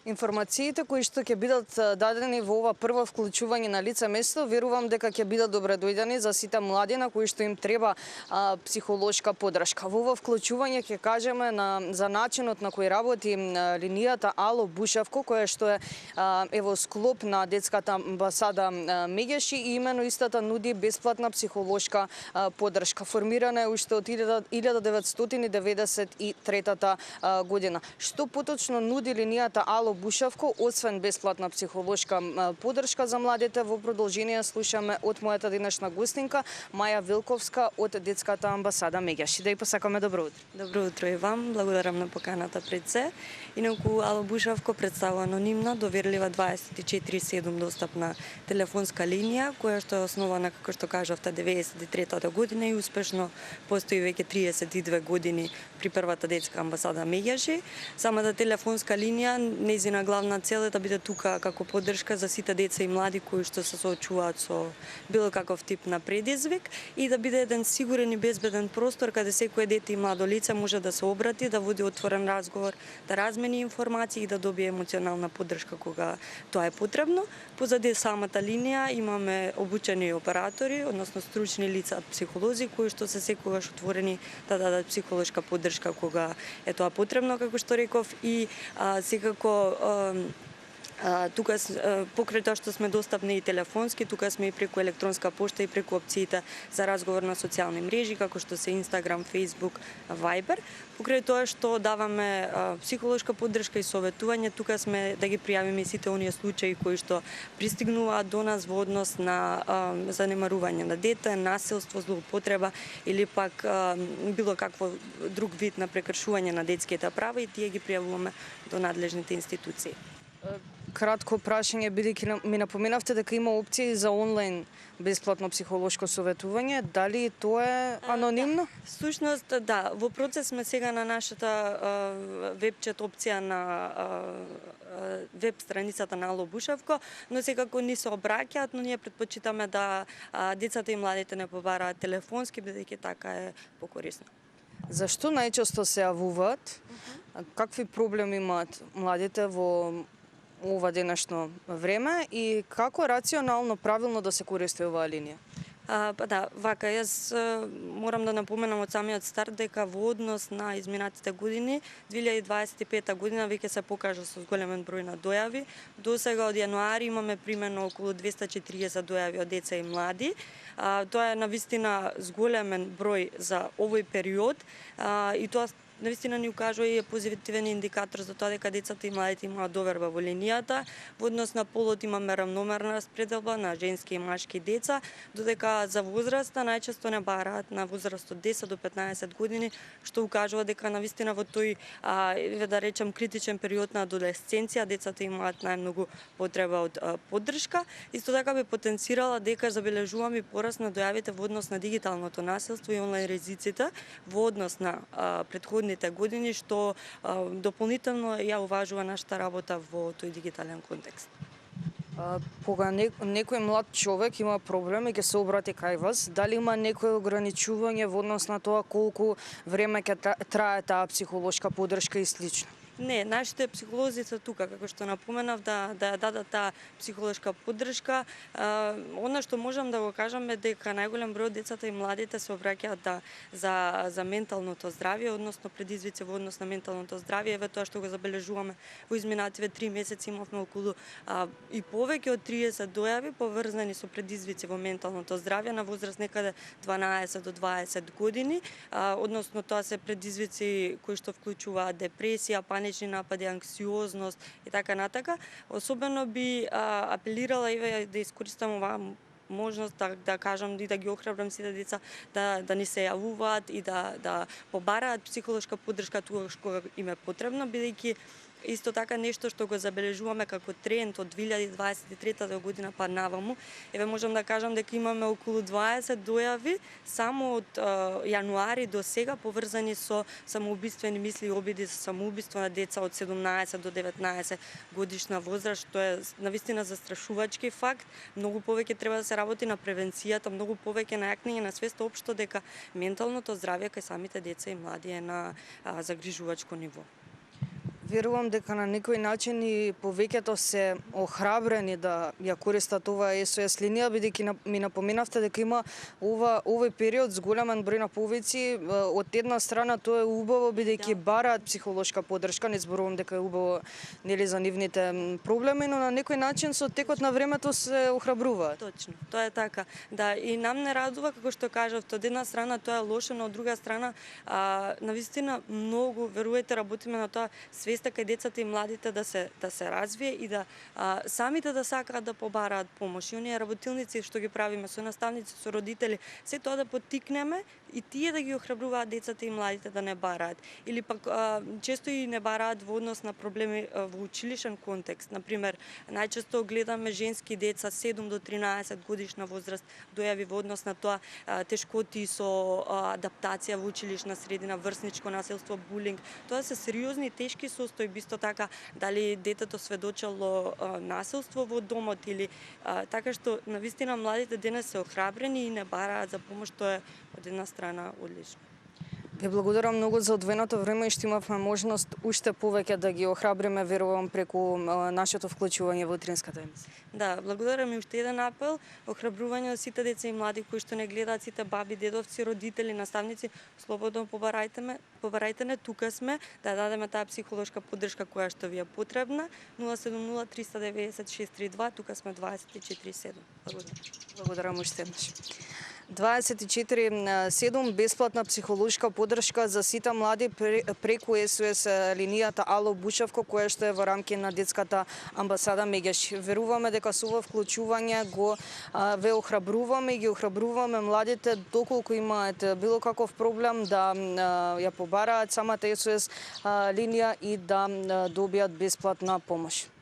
Информациите кои што ќе бидат дадени во ова прво вклучување на лице место, верувам дека ќе бидат добре дојдени за сите млади на кои што им треба психолошка поддршка. Во ова вклучување ќе кажеме за начинот на кој работи линијата Ало Бушевко, која што е во склоп на детската амбасада Мегеши и имено истата нуди бесплатна психолошка поддршка. Формирана е уште од 1993 година. Што поточно нуди линијата Ало Бушевко, освен бесплатна психолошка поддршка за младите? Во продолжение слушаме од мојата денешна гостинка Маја Вилковска од детската амбасада Мегеши. Да ја посакаме добро утро. Добро утро и вам, благодарам на поканата пред се. Инаку Ало Бушевко представува анонимна, доверлива 24/7 достапна телефонска линија, која што е основана, како што кажавте, 93-та година и успешно постои веќе 32 години при првата детска амбасада Мегеши. Самата телефонска линија, нејзина главна цел е да биде тука како поддршка за сите деца и млади кои што се соочуваат со било каков тип на предизвик и да биде еден сигурен и безбеден простор каде секое дете и младо лице може да се обрати, да води отворен разговор, да размени информации и да добие емоционална поддршка кога тоа е потребно. Позади самата линија имаме обучени оператори, односно стручни лица, психолози кои што се секогаш отворени да дадат психолошка поддршка кога е тоа потребно, како што реков, и секако тука покрај тоа што сме достапни и телефонски, тука сме и преку електронска пошта и преку опциите за разговор на социјални мрежи, како што се Instagram, Facebook, Viber. Покрај тоа што даваме психолошка поддршка и советување, тука сме да ги пријавиме сите оние случаи кои што пристигнуваат до нас во однос на занемарување на дете, насилство, злоупотреба или пак било какво друг вид на прекршување на детските права, и тие ги пријавуваме до надлежните институции. Кратко прашање, бидејќи ми напоменавте дека има опции за онлайн бесплатно психолошко советување, дали тоа е анонимно? Всушност, да, во процес сме сега на нашата вебчет опција на веб страницата на Ало Бушевко, но секако ни се обраќаат, но ние предпочитаме да децата и младите не побараат телефонски, бидејќи така е покорисно. Зашто најчесто се јавуваат? Какви проблеми имаат младите во ова денешно време и како рационално, правилно да се користи оваа линија? Да, вака, јас морам да напоменам од самиот старт дека во однос на изминатите години, 2025 година веќе се покажа со зголемен број на дојави. До сега од јануари имаме примерно околу 240 дојави од деца и млади. Тоа е навистина зголемен број за овој период и тоа навистина ни укажува и е позитивен индикатор за тоа дека децата и младите имаат доверба во линијата. Во однос на полот имаме рамномерна распределба на женски и машки деца, додека за возраста најчесто не бараат на возраст од 10 до 15 години, што укажува дека навистина во тој да речем критичен период на адолесценција децата имаат најмногу потреба од поддршка. Исто така би потенцирала дека забележуваме пораст на дојавите во однос на дигиталното насилство и онлайн ризиците во однос на претходните години, што дополнително ја уважува нашата работа во тој дигитален контекст. Кога некој млад човек има проблем и ќе се обрати кај вас, дали има некој ограничување во однос на тоа колку време ќе трае таа психолошка поддршка и слично? Не, нашите психолози се тука, како што напоменав, да дадат таа психолошка поддршка. Она што можам да го кажам е дека најголем број од децата и младите се обраќаат за менталното здравје, односно предизвици во однос на менталното здравје. Еве тоа што го забележуваме во изминативе 3 месеци имавме околу и повеќе од 30 дојави поврзани со предизвици во менталното здравје на возраст некаде 12 до 20 години, односно тоа се предизвици кои што вклучуваат депресија, панични напади, анксиозност и така натака. Особено би апелирала и да искористам оваа можност да кажам и да ги охрабрам сите деца да ни се јавуваат и да побараат психолошка поддршка тогаш кога им е потребно, бидејќи исто така нешто што го забележуваме како тренд од 2023 година па наваму. Еве можам да кажам дека имаме околу 20 дојави само од јануари до сега поврзани со самоубиствени мисли и обиди за самоубиство на деца од 17 до 19 годишна возраст, што е навистина застрашувачки факт. Многу повеќе треба да се работи на превенцијата, многу повеќе на јакнење на свест општо дека менталното здравје кај самите деца и млади е на загрижувачко ниво. Верувам дека на некој начин и повеќето се охрабрени да ја користат оваа SOS линија, бидејќи ми напоменавте дека има овој период с големен број на повици. Од една страна тоа е убаво бидејќи бараат психолошка поддршка, не зборувам дека е убаво нели за нивните проблеми, но на некој начин со текот на времето се охрабруваат. Точно, тоа е така. Да, и нам не радува, како што кажавте, од една страна тоа е лошо, но од друга страна, навистина многу, верувајте, работиме на тоа свеста кај децата и младите да се развие и да самите да сакаат да побараат помош. И оние работилници што ги правиме со наставници, со родители, се тоа да поттикнеме и тие да ги охрабруваат децата и младите да не бараат. Или пак често и не бараат во однос на проблеми во училишен контекст. Например, најчесто гледаме женски деца 7 до 13 годишна возраст дојави во однос на тоа тешкоти со адаптација во училишна средина, врсничко насилство, булинг. Тоа се сериозни тешки состојби, исто така дали детето сведочело насилство во домот или така што навистина младите денес се охрабрени и не бараат за помош, тоа е од една страна одлично. Ви благодарам многу за одвоеното време и што имавме можност уште повеќе да ги охрабриме, верувам, преку нашето вклучување во утринската емисија. Да, благодарам и уште еден апел, охрабрување од сите деца и млади кои што не гледаат, сите баби, дедовци, родители, наставници, слободно побарајте не, тука сме да дадеме таа психолошка поддршка која што ви е потребна. 070 390 632, тука сме 24/7. Благодарам. Благодарам уште еднаш. 24/7 бесплатна психолошка поддршка за сите млади преку SOS линијата Ало Бушевко, која што е во рамки на детската амбасада Мегеш. Веруваме дека со ова вклучување ве охрабруваме и ги охрабруваме младите доколку имаат било каков проблем да ја побараат самата SOS линија и да добијат бесплатна помош.